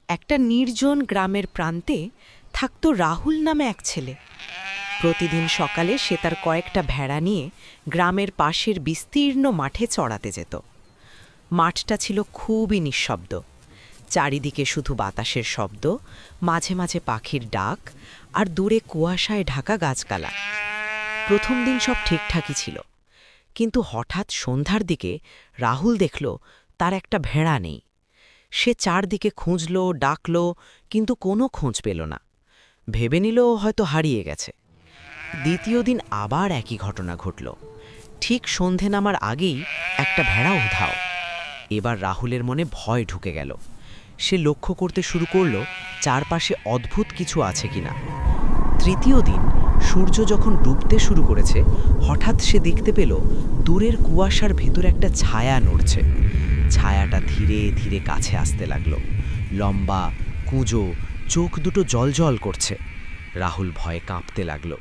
একটা নির্জন গ্রামের প্রান্তে থাকত রাহুল নামে এক ছেলে। প্রতিদিন সকালে সে তার কয়েকটা ভেড়া নিয়ে গ্রামের পাশের বিস্তীর্ণ মাঠে চড়াতে যেত। মাঠটা ছিল খুবই নিঃশব্দ, চারিদিকে শুধু বাতাসের শব্দ, মাঝে মাঝে পাখির ডাক আর দূরে কুয়াশায় ঢাকা গাছগালা। প্রথম দিন সব ঠিকঠাকই ছিল, কিন্তু হঠাৎ সন্ধ্যার দিকে রাহুল দেখল তার একটা ভেড়া নেই। সে চারদিকে খুঁজল, ডাকল, কিন্তু কোনো খোঁজ পেল না। ভেবে নিল হয়তো হারিয়ে গেছে। দ্বিতীয় দিন আবার একই ঘটনা ঘটল। ঠিক সন্ধে নামার আগেই একটা ভেড়া উধাও। এবার রাহুলের মনে ভয় ঢুকে গেল। সে লক্ষ্য করতে শুরু করল চারপাশে অদ্ভুত কিছু আছে কিনা। তৃতীয় দিন সূর্য যখন ডুবতে শুরু করেছে, হঠাৎ সে দেখতে পেল দূরের কুয়াশার ভেতর একটা ছায়া নড়ছে। ছায়াটা ধীরে ধীরে কাছে আসতে লাগল, লম্বা, কুঁজো, চোখ দুটো জলজল করছে। রাহুল ভয়ে কাঁপতে লাগল।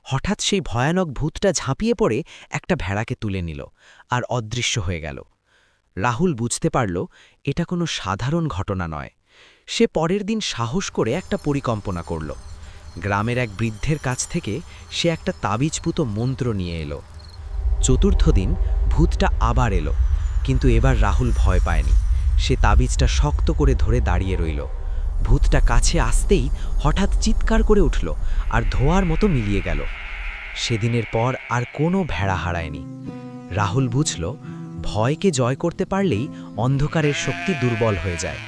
হঠাৎ সেই ভয়ানক ভূতটা ঝাঁপিয়ে পড়ে একটা ভেড়াকে তুলে নিল আর অদৃশ্য হয়ে গেল। রাহুল বুঝতে পারল এটা কোনো সাধারণ ঘটনা নয়। সে পরের দিন সাহস করে একটা পরিকল্পনা করল। গ্রামের এক বৃদ্ধের কাছ থেকে সে একটা তাবিজপুত মন্ত্র নিয়ে এলো। চতুর্থ দিন ভূতটা আবার এলো, কিন্তু এবার রাহুল ভয় পায়নি। সে তাবিজটা শক্ত করে ধরে দাঁড়িয়ে রইল। ভূতটা কাছে আসতেই হঠাৎ চিৎকার করে উঠল আর ধোঁয়ার মতো মিলিয়ে গেল। সেদিনের পর আর কোনো ভেড়া হারায়নি। রাহুল বুঝল, ভয়কে জয় করতে পারলেই অন্ধকারের শক্তি দুর্বল হয়ে যায়।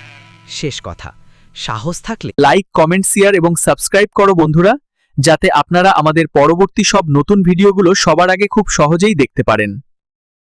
শেষ কথা, সাহস থাকলে লাইক, কমেন্ট, শেয়ার এবং সাবস্ক্রাইব করো বন্ধুরা, যাতে আপনারা আমাদের পরবর্তী সব নতুন ভিডিওগুলো সবার আগে খুব সহজেই দেখতে পারেন।